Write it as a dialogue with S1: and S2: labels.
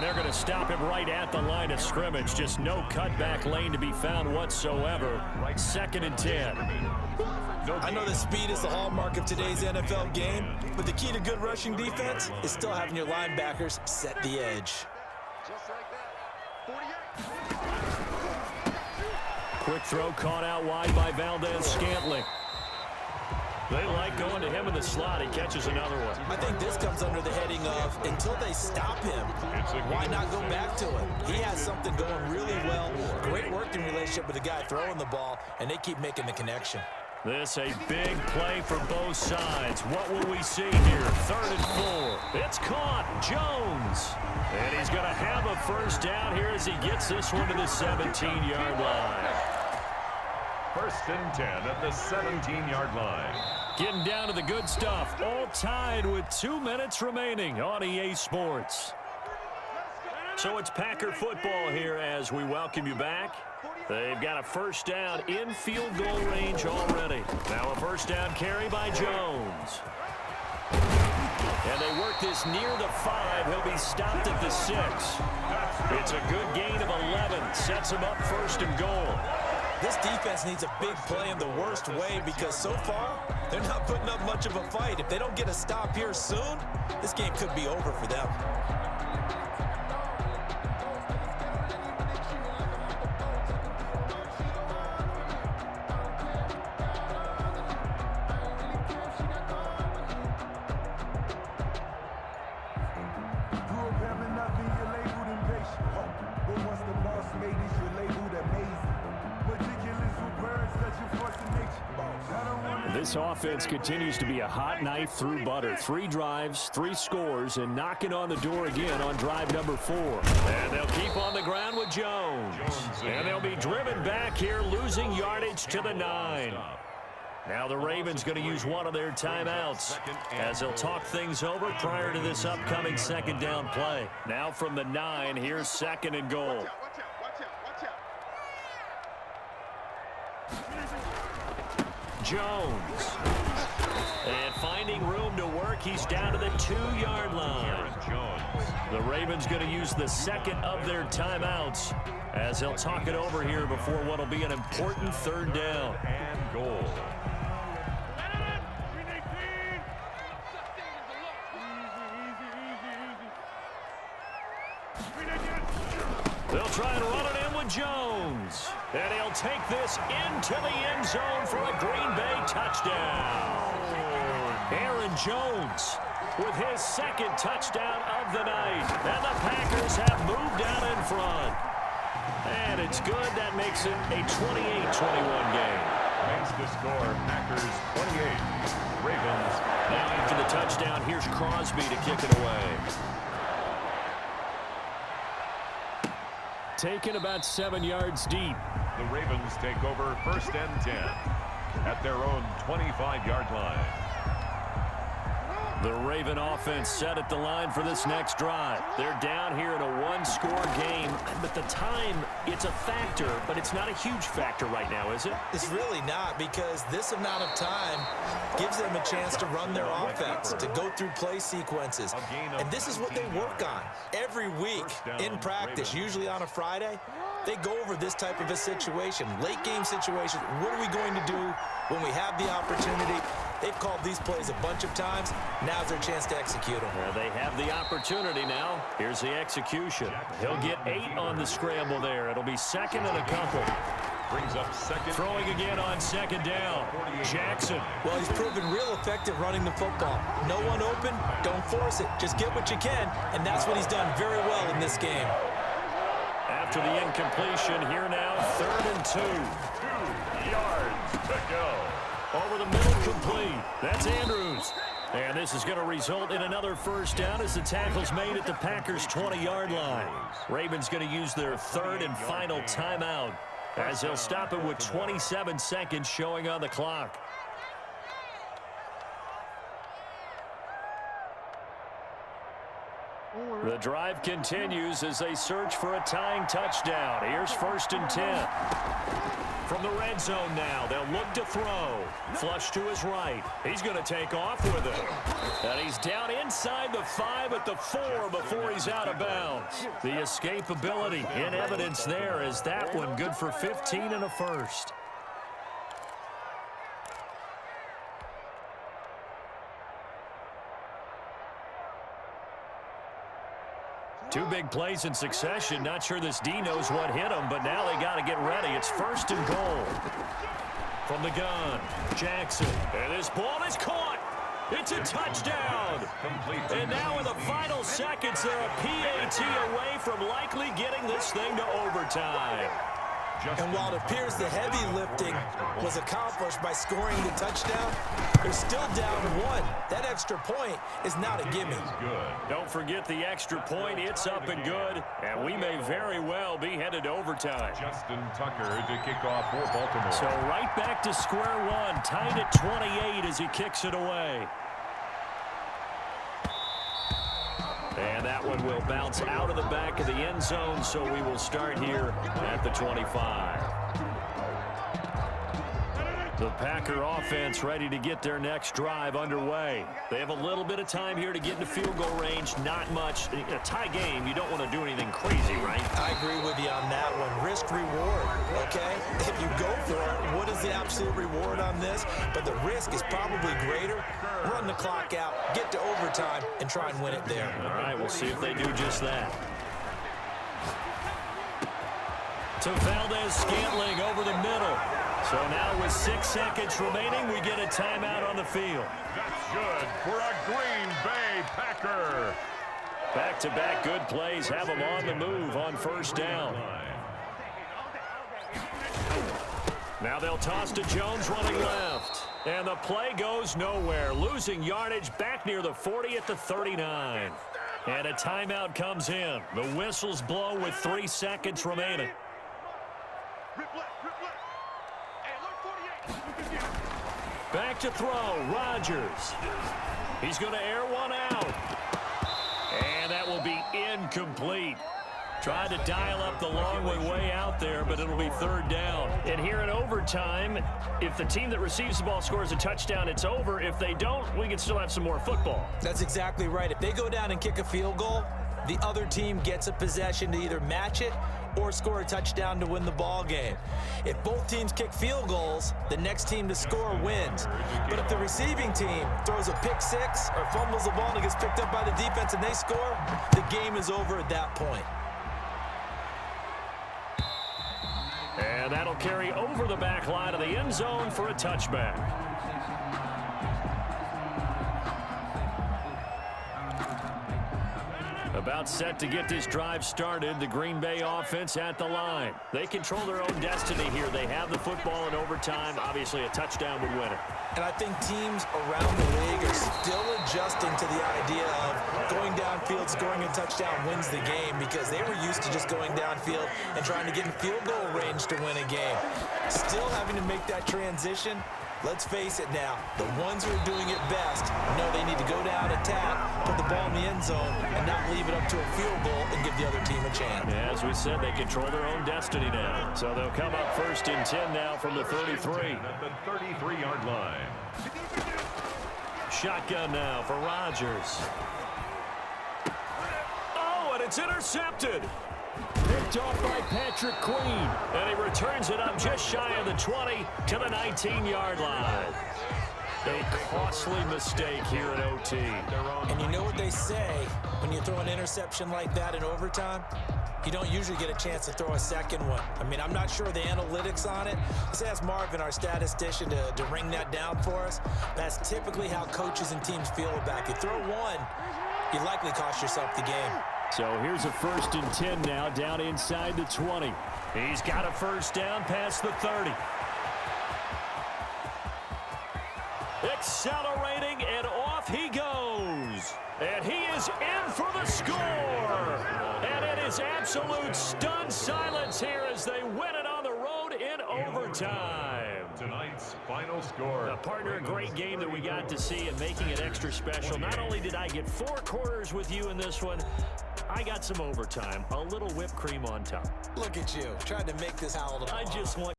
S1: And they're going to stop him right at the line of scrimmage. Just no cutback lane to be found whatsoever. 2nd and 10.
S2: I know that speed is the hallmark of today's NFL game, but the key to good rushing defense is still having your linebackers set the edge.
S1: Quick throw caught out wide by Valdez-Scantling. They like going to him in the slot. He catches another one.
S2: I think this comes under the heading of until they stop him, why not go back to it? He has something going really well. Great working relationship with the guy throwing the ball, and they keep making the connection.
S1: This a big play for both sides. What will we see here? 3rd and 4. It's caught. Jones. And he's going to have a first down here as he gets this one to the 17-yard line.
S3: 1st and 10 at the 17-yard line.
S1: Getting down to the good stuff. All tied with 2 minutes remaining on EA Sports. So it's Packer football here as we welcome you back. They've got a first down in field goal range already. Now a first down carry by Jones. And they work this near the 5. He'll be stopped at the 6. It's a good gain of 11. Sets him up 1st and goal.
S2: This defense needs a big play in the worst way because so far, they're not putting up much of a fight. If they don't get a stop here soon, this game could be over for them.
S1: This offense continues to be a hot knife through butter. 3 drives, 3 scores, and knocking on the door again on drive number 4. And they'll keep on the ground with Jones. And they'll be driven back here, losing yardage to the 9. Now the Ravens going to use one of their timeouts as they'll talk things over prior to this upcoming 2nd down play. Now from the 9, here's 2nd and goal. Jones. And finding room to work, he's down to the 2-yard line. The Ravens going to use the 2nd of their timeouts as they'll talk it over here before what will be an important 3rd down.
S3: And goal.
S1: They'll try and run it in with Jones. And he'll take this into the end zone for a Green Bay touchdown. Aaron Jones with his 2nd touchdown of the night. And the Packers have moved out in front. And it's good. That makes it a 28-21 game.
S3: Makes the score Packers 28. Ravens.
S1: Now after the touchdown, here's Crosby to kick it away. Taken about 7 yards deep.
S3: The Ravens take over 1st and 10 at their own 25-yard line.
S1: The Raven offense set at the line for this next drive. They're down here in a 1-score game, but the time, it's a factor, but it's not a huge factor right now, is it?
S2: It's really not, because this amount of time gives them a chance to run their offense, to go through play sequences. And this is what they work on every week in practice, usually on a Friday. They go over this type of a situation, late game situation. What are we going to do when we have the opportunity? They've called these plays a bunch of times. Now's their chance to execute them.
S1: They have the opportunity now. Here's the execution. He'll get 8 on the scramble there. It'll be 2nd and a couple.
S3: Brings up 2nd.
S1: Throwing again on 2nd down. Jackson.
S2: Well, he's proven real effective running the football. No one open, don't force it. Just get what you can, and that's what he's done very well in this game.
S1: After the incompletion, here now, 3rd and 2.
S3: 2 yards to go.
S1: Over the middle, complete. That's Andrews. And this is going to result in another first down as the tackle's made at the Packers' 20-yard line. Ravens going to use their 3rd and final timeout as they'll stop it with 27 seconds showing on the clock.
S4: Don't worry.
S1: The drive continues as they search for a tying touchdown. Here's 1st and 10. From the red zone now, they'll look to throw. Flush to his right. He's going to take off with it. And he's down inside the 5 at the 4 before he's out of bounds. The escapability in evidence there is that one good for 15 and a first. Two big plays in succession. Not sure this D knows what hit him, but now they got to get ready. It's 1st and goal. From the gun, Jackson. And this ball is caught. It's a touchdown. And now in the final seconds, they're a PAT away from likely getting this thing to overtime.
S2: And while it appears the heavy lifting was accomplished by scoring the touchdown, they're still down 1. That extra point is not a gimme.
S1: Don't forget the extra point. It's up and good, and we may very well be headed to overtime.
S3: Justin Tucker to kick off for Baltimore.
S1: So right back to square one, tied at 28 as he kicks it away. And that one will bounce out of the back of the end zone, so we will start here at the 25. The Packer offense ready to get their next drive underway. They have a little bit of time here to get into field goal range, not much. In a tie game, you don't want to do anything crazy, right?
S2: I agree with you on that one. Risk reward, okay? If you go for it, what is the absolute reward on this? But the risk is probably greater. Run the clock out, get to overtime, and try and win it there.
S1: All right, we'll see if they do just that. To Valdez-Scantling over the middle. So now with 6 seconds remaining, we get a timeout on the field.
S3: That's good for a Green Bay Packer.
S1: Back-to-back good plays have them on the move on 1st down. Now they'll toss to Jones running left. And the play goes nowhere. Losing yardage back near the 40 at the 39. And a timeout comes in. The whistles blow with 3 seconds remaining. Back to throw, Rodgers. He's going to air one out. And that will be incomplete. Tried to dial up the long way out there, but it'll be 3rd down. And here in overtime, if the team that receives the ball scores a touchdown, it's over. If they don't, we can still have some more football.
S2: That's exactly right. If they go down and kick a field goal, the other team gets a possession to either match it or score a touchdown to win the ball game. If both teams kick field goals, the next team to score wins. But if the receiving team throws a pick 6 or fumbles the ball and it gets picked up by the defense and they score, the game is over at that point.
S1: And that'll carry over the back line of the end zone for a touchback. About set to get this drive started. The Green Bay offense at the line. They control their own destiny here. They have the football in overtime. Obviously, a touchdown would win it.
S2: And I think teams around the league are still adjusting to the idea of going downfield, scoring a touchdown wins the game, because they were used to just going downfield and trying to get in field goal range to win a game. Still having to make that transition. Let's face it now, the ones who are doing it best know they need to go down, attack, put the ball in the end zone, and not leave it up to a field goal and give the other team a chance.
S1: Yeah, as we said, they control their own destiny now. So they'll come up 1st and 10 now from the 33.
S3: At the 33-yard line.
S1: Shotgun now for Rodgers. Oh, and it's intercepted. Picked off by Patrick Queen. And he returns it up just shy of the 20 to the 19-yard line. A costly mistake here at OT.
S2: And you know what they say, when you throw an interception like that in overtime, you don't usually get a chance to throw a second one. I mean, I'm not sure the analytics on it. Let's ask Marvin, our statistician, to ring that down for us. That's typically how coaches and teams feel about it. If you throw one, you likely cost yourself the game.
S1: So here's a 1st and 10 now, down inside the 20. He's got a 1st down past the 30. Accelerating, and off he goes. And he is in for the score. And it is absolute stunned silence here as they win it on the road in overtime.
S3: Tonight's final score.
S1: Partner, a great game that we got to see and making it extra special. Not only did I get 4 quarters with you in this one, I got some overtime, a little whipped cream on top.
S2: Look at you, trying to make this palatable.
S1: I just want